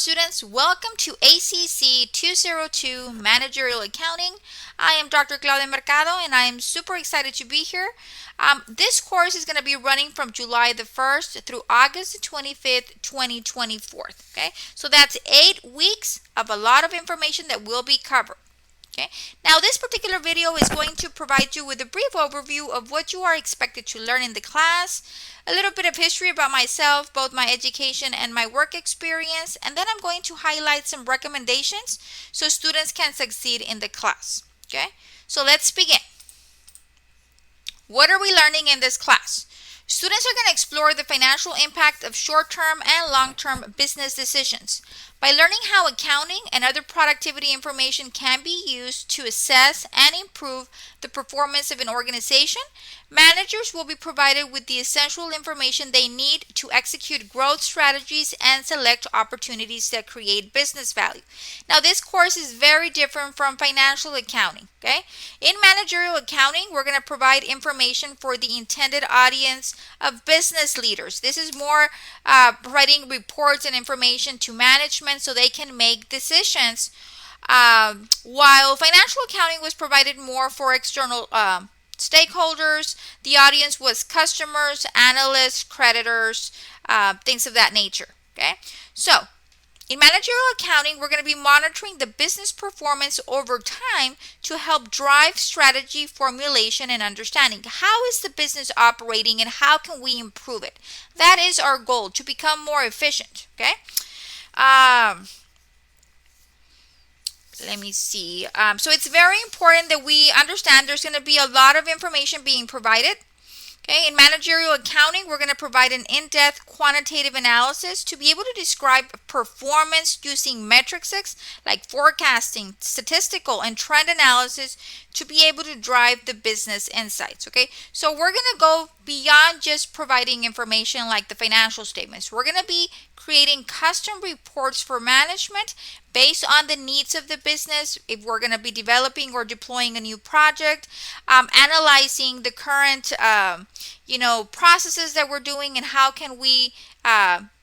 students? Welcome to ACC 202 Managerial Accounting. I am Dr. Claudia Mercado and I am super excited to be here. This course is going to be running from July the 1st through August the 25th, 2024. Okay, so that's 8 weeks of a lot of information that will be covered. Okay. Now this particular video is going to provide you with a brief overview of what you are expected to learn in the class, a little bit of history about myself, both my education and my work experience, and then I'm going to highlight some recommendations so students can succeed in the class. Okay, so let's begin. What are we learning in this class? Students are going to explore the financial impact of short-term and long-term business decisions. By learning how accounting and other productivity information can be used to assess and improve the performance of an organization, managers will be provided with the essential information they need to execute growth strategies and select opportunities that create business value. Now, this course is very different from financial accounting. Okay? In managerial accounting, we're going to provide information for the intended audience of business leaders. This is more providing reports and information to management so they can make decisions, while financial accounting was provided more for external stakeholders. The audience was customers, analysts, creditors, things of that nature. Okay, so in managerial accounting, we're going to be monitoring the business performance over time to help drive strategy formulation and understanding. How is the business operating and how can we improve it? That is our goal, to become more efficient. Okay. Let me see. So it's very important that we understand there's going to be a lot of information being provided. Okay, in managerial accounting, we're going to provide an in-depth quantitative analysis to be able to describe performance using metrics like forecasting, statistical, and trend analysis to be able to drive the business insights. Okay, so we're going to go beyond just providing information like the financial statements. We're going to be creating custom reports for management based on the needs of the business. If we're going to be developing or deploying a new project, analyzing the current processes that we're doing and how can we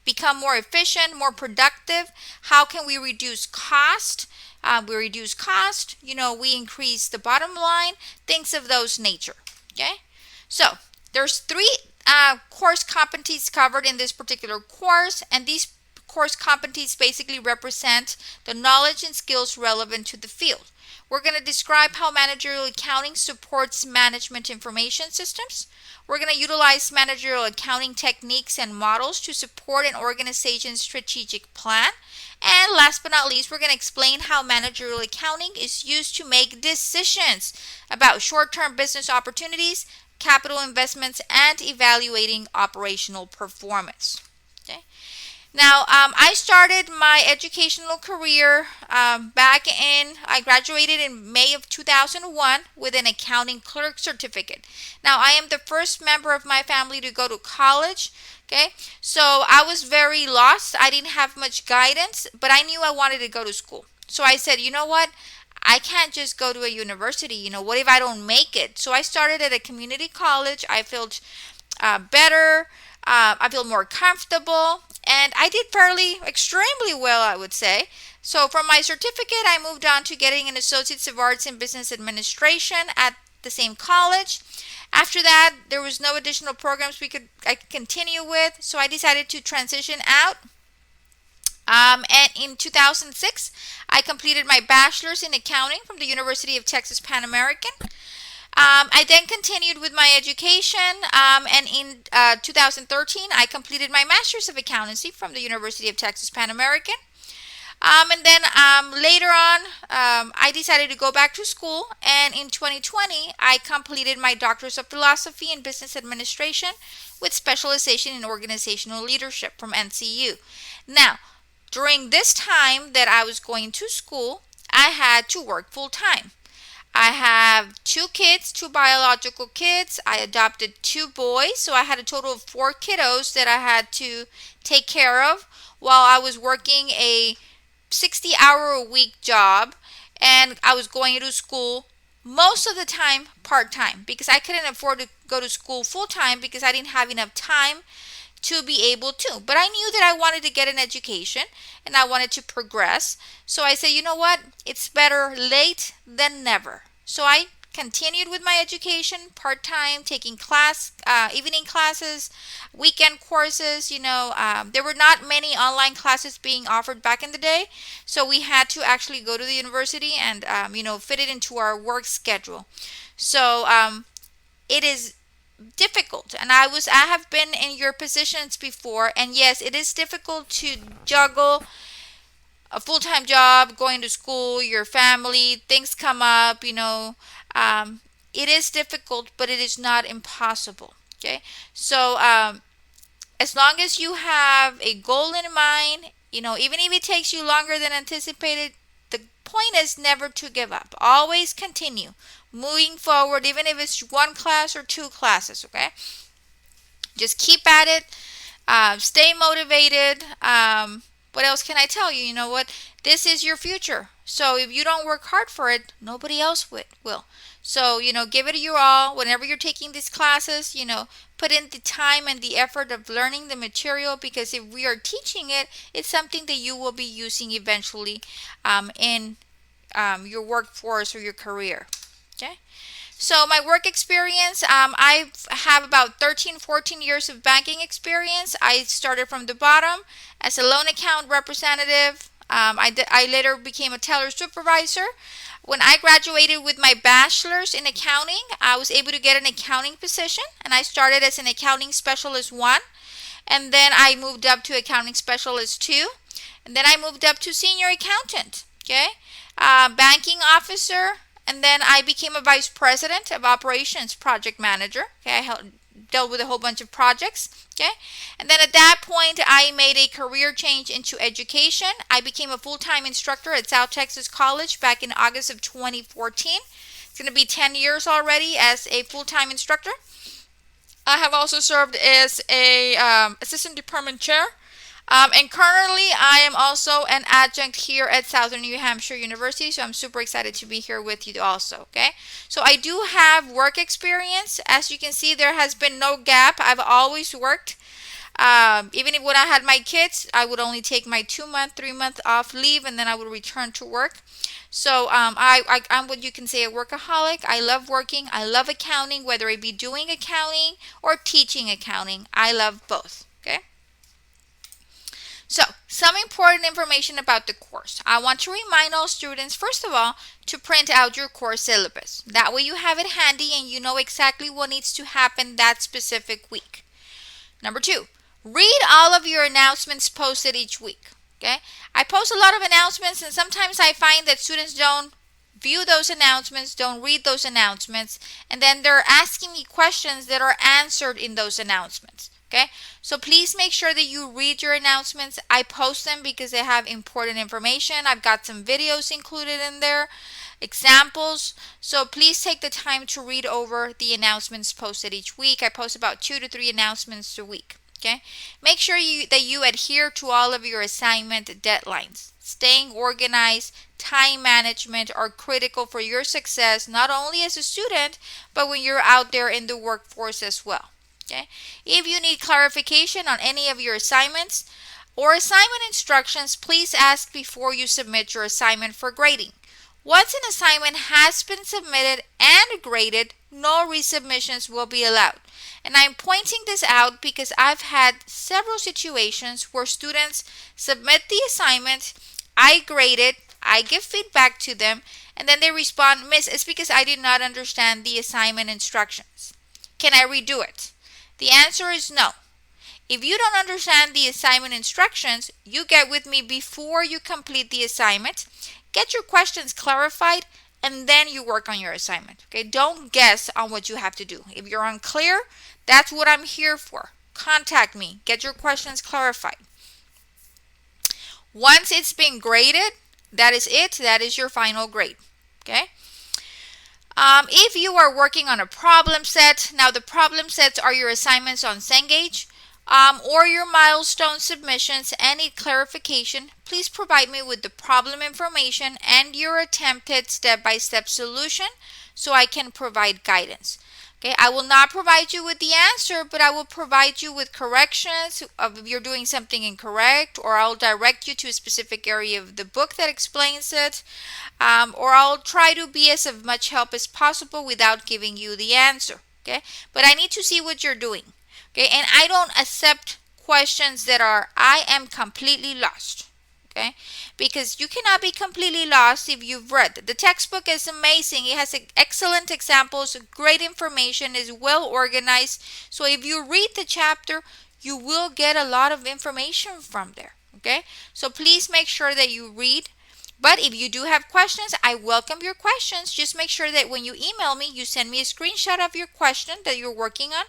become more efficient, more productive. How can we reduce cost? We increase the bottom line, things of those nature. Okay, so there's 3 course competencies covered in this particular course, and these course competencies basically represent the knowledge and skills relevant to the field. We're going to describe how managerial accounting supports management information systems. We're going to utilize managerial accounting techniques and models to support an organization's strategic plan. And last but not least, we're going to explain how managerial accounting is used to make decisions about short-term business opportunities, capital investments, and evaluating operational performance. Okay. Now, I started my educational career I graduated in May of 2001 with an accounting clerk certificate. Now, I am the first member of my family to go to college. Okay, so I was very lost. I didn't have much guidance, but I knew I wanted to go to school. So I said, you know what? I can't just go to a university. What if I don't make it? So I started at a community college. I felt better. I feel more comfortable. And I did extremely well, I would say. So from my certificate, I moved on to getting an Associates of Arts in Business Administration at the same college. After that, there was no additional programs I could continue with, so I decided to transition out. And in 2006, I completed my bachelor's in accounting from the University of Texas Pan American. I then continued with my education, and in 2013, I completed my master's of accountancy from the University of Texas Pan American. And then later on, I decided to go back to school, and in 2020, I completed my Doctorate of Philosophy in Business Administration with specialization in organizational leadership from NCU. Now, during this time that I was going to school, I had to work full time. I have 2 kids, 2 biological kids. I adopted 2 boys, so I had a total of 4 kiddos that I had to take care of while I was working a 60-hour-a-week job, and I was going to school most of the time part-time because I couldn't afford to go to school full-time because I didn't have enough time to be able to. But I knew that I wanted to get an education and I wanted to progress. So I said, you know what? It's better late than never. So I continued with my education part-time, taking evening classes, weekend courses. There were not many online classes being offered back in the day, so we had to actually go to the university and fit it into our work schedule. So it is difficult, and I have been in your positions before, and yes, it is difficult to juggle a full-time job, going to school, your family, things come up, it is difficult, but it is not impossible. Okay. So as long as you have a goal in mind, even if it takes you longer than anticipated, the point is never to give up. Always continue moving forward, even if it's one class or two classes. Okay. Just keep at it. Stay motivated. What else can I tell you? You know what? This is your future. So if you don't work hard for it, nobody else will. So, give it your all. Whenever you're taking these classes, put in the time and the effort of learning the material, because if we are teaching it, it's something that you will be using eventually in your workforce or your career. Okay. So my work experience, I have about 13, 14 years of banking experience. I started from the bottom as a loan account representative. I later became a teller supervisor. When I graduated with my bachelor's in accounting, I was able to get an accounting position, and I started as an accounting specialist 1, and then I moved up to accounting specialist 2, and then I moved up to senior accountant, okay, banking officer, and then I became a vice president of operations project manager. Okay, I dealt with a whole bunch of projects. Okay, and then at that point, I made a career change into education. I became a full-time instructor at South Texas College back in August of 2014. It's going to be 10 years already as a full-time instructor. I have also served as a assistant department chair. And currently, I am also an adjunct here at Southern New Hampshire University, so I'm super excited to be here with you also, okay? So I do have work experience. As you can see, there has been no gap. I've always worked. Even when I had my kids, I would only take my 2-month, 3-month off leave, and then I would return to work. So I'm what you can say a workaholic. I love working. I love accounting, whether it be doing accounting or teaching accounting. I love both, okay? So, some important information about the course. I want to remind all students, first of all, to print out your course syllabus. That way you have it handy and you know exactly what needs to happen that specific week. Number 2, read all of your announcements posted each week. Okay? I post a lot of announcements, and sometimes I find that students don't view those announcements, don't read those announcements, and then they're asking me questions that are answered in those announcements. Okay, so please make sure that you read your announcements. I post them because they have important information. I've got some videos included in there, examples. So please take the time to read over the announcements posted each week. I post about 2 to 3 announcements a week. Okay, make sure that you adhere to all of your assignment deadlines. Staying organized, time management are critical for your success, not only as a student, but when you're out there in the workforce as well. Okay. If you need clarification on any of your assignments or assignment instructions, please ask before you submit your assignment for grading. Once an assignment has been submitted and graded, no resubmissions will be allowed. And I'm pointing this out because I've had several situations where students submit the assignment, I grade it, I give feedback to them, and then they respond, "Miss, it's because I did not understand the assignment instructions. Can I redo it?" The answer is no. If you don't understand the assignment instructions, you get with me before you complete the assignment, get your questions clarified, and then you work on your assignment. Okay? Don't guess on what you have to do. If you're unclear, that's what I'm here for. Contact me. Get your questions clarified. Once it's been graded, that is it. That is your final grade. Okay? If you are working on a problem set, now the problem sets are your assignments on Cengage or your milestone submissions and need clarification, please provide me with the problem information and your attempted step-by-step solution so I can provide guidance. Okay, I will not provide you with the answer, but I will provide you with corrections of if you're doing something incorrect, or I'll direct you to a specific area of the book that explains it, or I'll try to be as of much help as possible without giving you the answer. Okay, but I need to see what you're doing. Okay, and I don't accept questions that are I am completely lost. Okay, because you cannot be completely lost if you've read. The textbook is amazing. It has excellent examples, great information, is well organized. So if you read the chapter, you will get a lot of information from there. Okay, so please make sure that you read. But if you do have questions, I welcome your questions. Just make sure that when you email me, you send me a screenshot of your question that you're working on.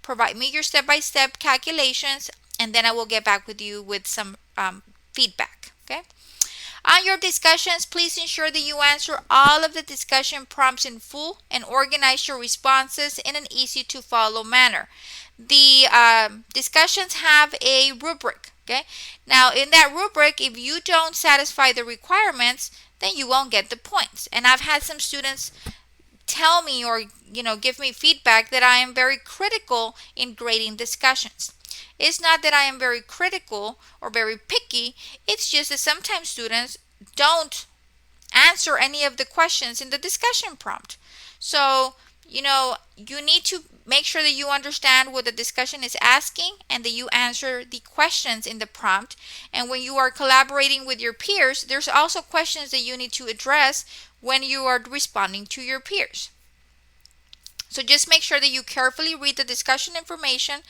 Provide me your step-by-step calculations, and then I will get back with you with some feedback. Okay. On your discussions, please ensure that you answer all of the discussion prompts in full and organize your responses in an easy to follow manner. The discussions have a rubric. Okay. Now, in that rubric, if you don't satisfy the requirements, then you won't get the points. And I've had some students tell me, or give me feedback that I am very critical in grading discussions. It's not that I am very critical or very picky. It's just that sometimes students don't answer any of the questions in the discussion prompt. So, you need to make sure that you understand what the discussion is asking and that you answer the questions in the prompt. And when you are collaborating with your peers, there's also questions that you need to address when you are responding to your peers. So just make sure that you carefully read the discussion information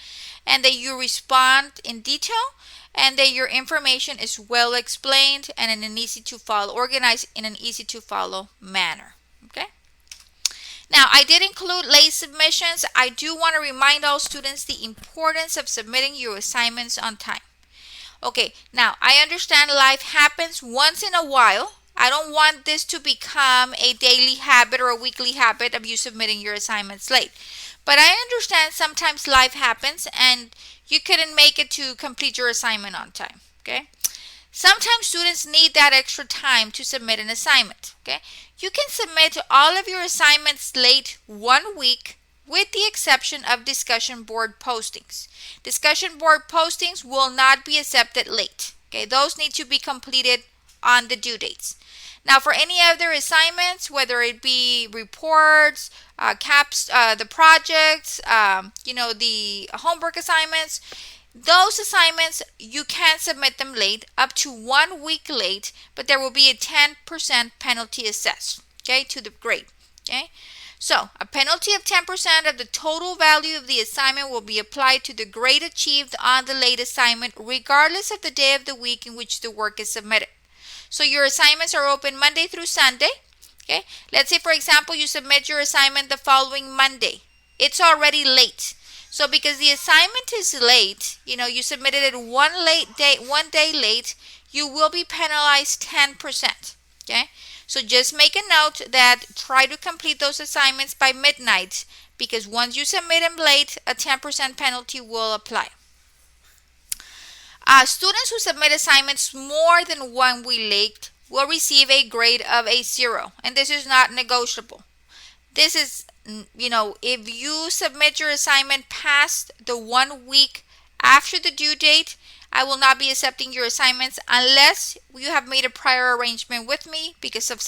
and that you respond in detail, and that your information is well explained and in an easy to follow, organized in an easy to follow manner. Okay. Now, I did include late submissions. I do want to remind all students the importance of submitting your assignments on time. Okay, now I understand life happens once in a while. I don't want this to become a daily habit or a weekly habit of you submitting your assignments late. But I understand sometimes life happens and you couldn't make it to complete your assignment on time. Okay? Sometimes students need that extra time to submit an assignment. Okay? You can submit all of your assignments late 1 week, with the exception of discussion board postings. Discussion board postings will not be accepted late. Okay? Those need to be completed on the due dates. Now, for any other assignments, whether it be reports, the projects, the homework assignments, those assignments, you can submit them late, up to 1 week late, but there will be a 10% penalty assessed, okay, to the grade, okay? So, a penalty of 10% of the total value of the assignment will be applied to the grade achieved on the late assignment, regardless of the day of the week in which the work is submitted. So your assignments are open Monday through Sunday. Okay. Let's say, for example, you submit your assignment the following Monday. It's already late. So because the assignment is late, you submitted it one day late, you will be penalized 10%. Okay. So just make a note that try to complete those assignments by midnight, because once you submit them late, a 10% penalty will apply. Students who submit assignments more than 1 week late will receive a grade of a 0, and this is not negotiable. This is, if you submit your assignment past the 1 week after the due date, I will not be accepting your assignments unless you have made a prior arrangement with me because of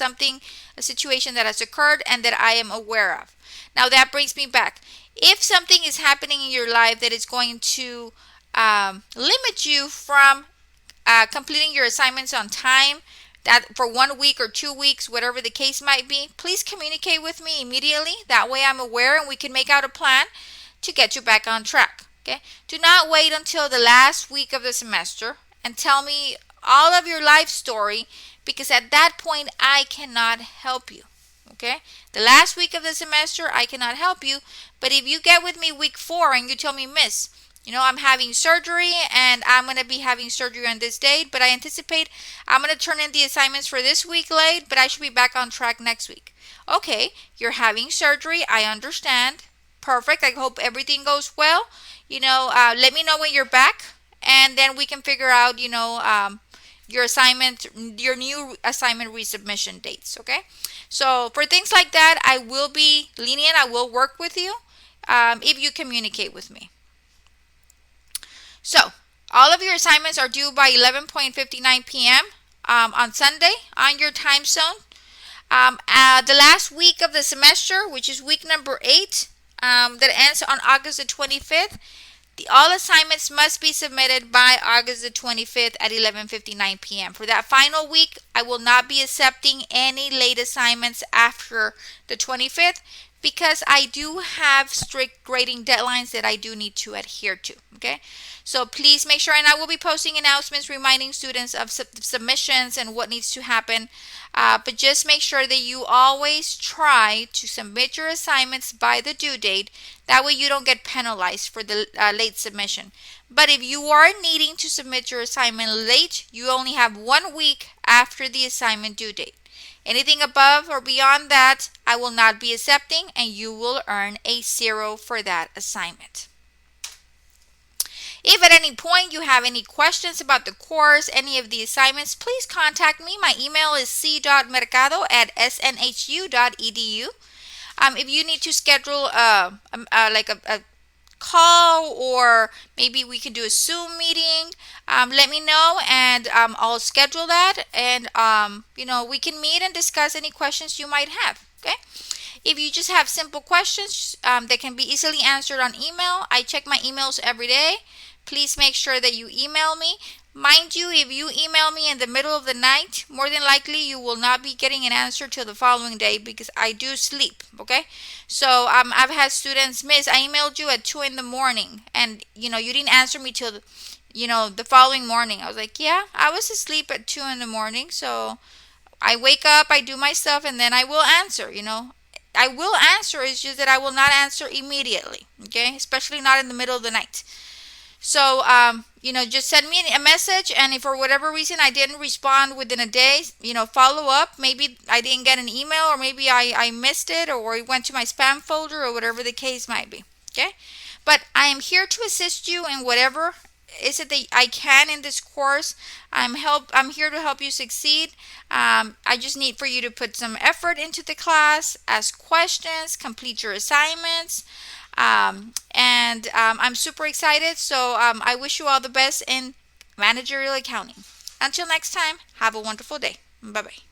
a situation that has occurred and that I am aware of. Now that brings me back. If something is happening in your life that is going to limit you from completing your assignments on time, that for 1 week or 2 weeks, whatever the case might be, please communicate with me immediately. That way I'm aware and we can make out a plan to get you back on track. Okay? Do not wait until the last week of the semester and tell me all of your life story, because at that point I cannot help you. Okay? The last week of the semester I cannot help you, but if you get with me week 4 and you tell me, Miss, I'm having surgery and I'm going to be having surgery on this date, but I anticipate I'm going to turn in the assignments for this week late, but I should be back on track next week. Okay, you're having surgery. I understand. Perfect. I hope everything goes well. Let me know when you're back, and then we can figure out, your new assignment resubmission dates. Okay. So for things like that, I will be lenient. I will work with you. if you communicate with me. So all of your assignments are due by 11:59 p.m. On Sunday on your time zone. The last week of the semester, which is week number 8, that ends on August the 25th, all assignments must be submitted by August the 25th at 11:59 p.m. For that final week, I will not be accepting any late assignments after the 25th because I do have strict grading deadlines that I do need to adhere to. Okay, so please make sure, and I will be posting announcements reminding students of submissions and what needs to happen. But just make sure that you always try to submit your assignments by the due date. That way you don't get penalized for the late submission. But if you are needing to submit your assignment late, you only have 1 week after the assignment due date. Anything above or beyond that, I will not be accepting, and you will earn a 0 for that assignment. If at any point you have any questions about the course, any of the assignments, please contact me. My email is c.mercado@snhu.edu. If you need to schedule like a call, or maybe we can do a Zoom meeting, let me know, and I'll schedule that, and we can meet and discuss any questions you might have. Okay. If you just have simple questions that can be easily answered on email, I check my emails every day. Please make sure that you email me. Mind you, if you email me in the middle of the night, more than likely you will not be getting an answer till the following day because I do sleep. Okay, so I've had students, Miss, I emailed you at 2 in the morning, and you didn't answer me till the following morning. I was like, yeah, I was asleep at 2 in the morning, so I wake up, I do my stuff, and then I will answer. I will answer. It's just that I will not answer immediately. Okay, especially not in the middle of the night. So, just send me a message, and if for whatever reason I didn't respond within a day, follow up. Maybe I didn't get an email, or maybe I missed it, or it went to my spam folder, or whatever the case might be. Okay? But I am here to assist you in whatever is it that I can in this course. I'm here to help you succeed. I just need for you to put some effort into the class, ask questions, complete your assignments. And I'm super excited. So I wish you all the best in managerial accounting. Until next time, have a wonderful day. Bye bye.